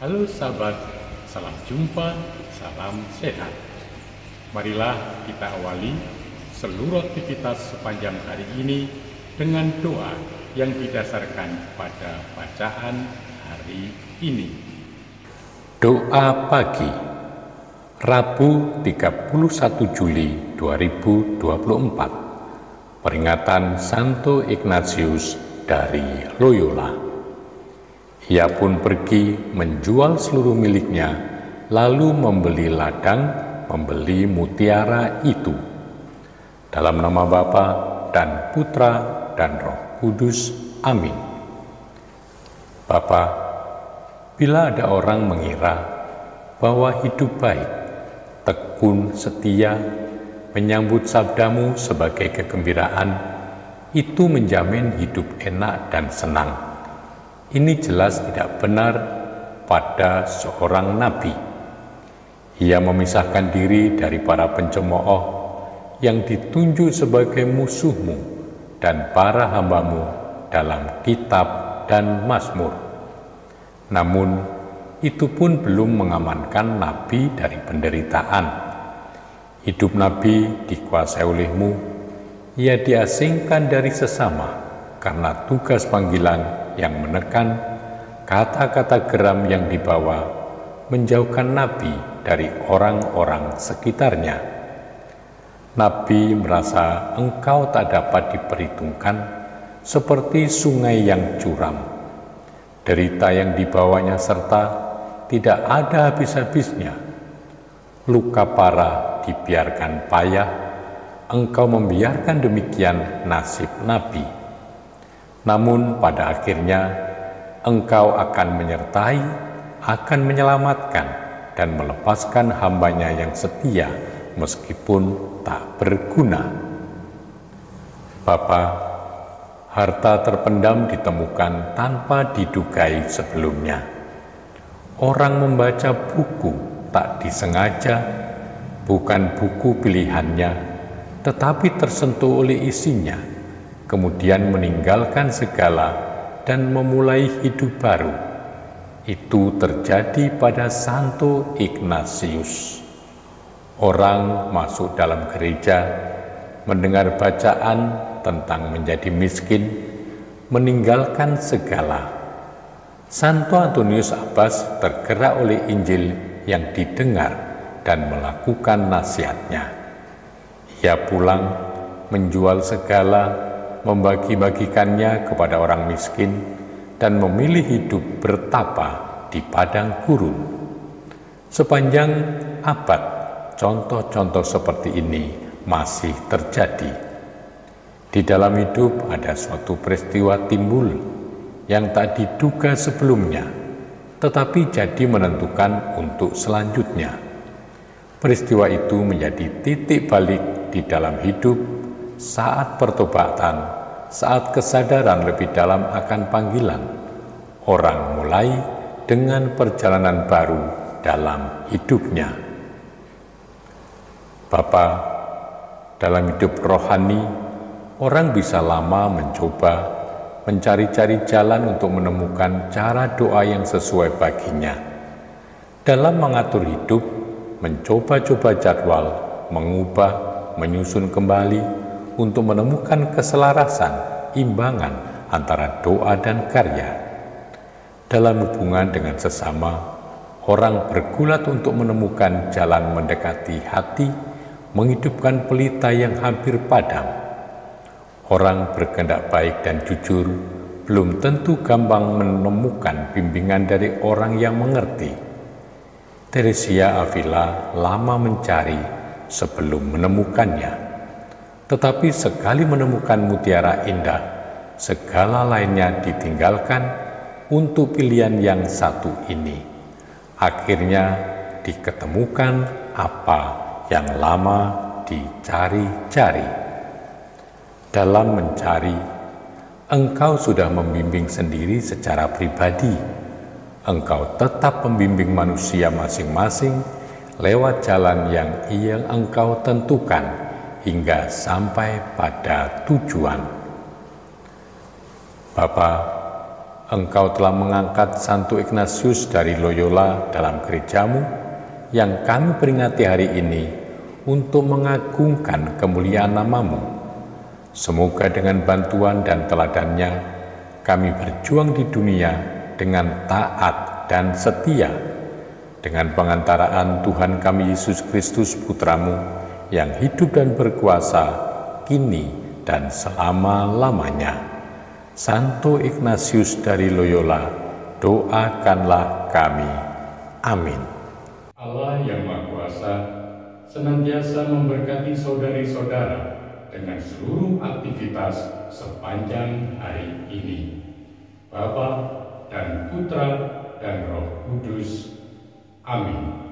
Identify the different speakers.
Speaker 1: Halo sahabat, salam jumpa, salam sehat. Marilah kita awali seluruh aktivitas sepanjang hari ini dengan doa yang didasarkan pada bacaan hari ini. Doa pagi, Rabu 31 Juli 2024, peringatan Santo Ignatius dari Loyola. Ia pun pergi menjual seluruh miliknya, lalu membeli ladang, membeli mutiara itu. Dalam nama Bapa dan Putra dan Roh Kudus. Amin. Bapa, bila ada orang mengira bahwa hidup baik, tekun, setia, menyambut sabdamu sebagai kegembiraan, itu menjamin hidup enak dan senang. Ini jelas tidak benar pada seorang nabi. Ia memisahkan diri dari para pencemooh yang ditunjuk sebagai musuhmu dan para hambamu dalam kitab dan Mazmur. Namun, itu pun belum mengamankan nabi dari penderitaan. Hidup nabi dikuasai olehmu, ia diasingkan dari sesama karena tugas panggilan yang menekan, kata-kata geram yang dibawa, menjauhkan nabi dari orang-orang sekitarnya. Nabi merasa engkau tak dapat diperhitungkan seperti sungai yang curam. Derita yang dibawanya serta tidak ada habis-habisnya. Luka parah dibiarkan payah, engkau membiarkan demikian nasib nabi. Namun pada akhirnya engkau akan menyertai, akan menyelamatkan dan melepaskan hambanya yang setia meskipun tak berguna. Bapa, harta terpendam ditemukan tanpa didugai sebelumnya. Orang membaca buku tak disengaja, bukan buku pilihannya, tetapi tersentuh oleh isinya, kemudian meninggalkan segala dan memulai hidup baru. Itu terjadi pada Santo Ignatius. Orang masuk dalam gereja, mendengar bacaan tentang menjadi miskin, meninggalkan segala. Santo Antonius Abbas tergerak oleh Injil yang didengar dan melakukan nasihatnya. Ia pulang, menjual segala, membagi-bagikannya kepada orang miskin, dan memilih hidup bertapa di padang gurun. Sepanjang abad, contoh-contoh seperti ini masih terjadi. Di dalam hidup ada suatu peristiwa timbul yang tak diduga sebelumnya, tetapi jadi menentukan untuk selanjutnya. Peristiwa itu menjadi titik balik di dalam hidup saat pertobatan, saat kesadaran lebih dalam akan panggilan, orang mulai dengan perjalanan baru dalam hidupnya. Bapa, dalam hidup rohani, orang bisa lama mencoba, mencari-cari jalan untuk menemukan cara doa yang sesuai baginya. Dalam mengatur hidup, mencoba-coba jadwal, mengubah, menyusun kembali, untuk menemukan keselarasan, imbangan antara doa dan karya. Dalam hubungan dengan sesama, orang bergulat untuk menemukan jalan mendekati hati, menghidupkan pelita yang hampir padam. Orang berkehendak baik dan jujur belum tentu gampang menemukan bimbingan dari orang yang mengerti. Teresia Avila lama mencari sebelum menemukannya. Tetapi sekali menemukan mutiara indah, segala lainnya ditinggalkan untuk pilihan yang satu ini. Akhirnya diketemukan apa yang lama dicari-cari. Dalam mencari, engkau sudah membimbing sendiri secara pribadi. Engkau tetap membimbing manusia masing-masing lewat jalan yang engkau tentukan, hingga sampai pada tujuan. Bapa, Engkau telah mengangkat Santo Ignatius dari Loyola dalam gerejamu yang kami peringati hari ini untuk mengagungkan kemuliaan namamu. Semoga dengan bantuan dan teladannya kami berjuang di dunia dengan taat dan setia, dengan pengantaraan Tuhan kami Yesus Kristus Putramu yang hidup dan berkuasa kini dan selama-lamanya. Santo Ignatius dari Loyola, doakanlah kami. Amin.
Speaker 2: Allah yang Maha Kuasa senantiasa memberkati saudari-saudara dengan seluruh aktivitas sepanjang hari ini. Bapa dan Putra dan Roh Kudus. Amin.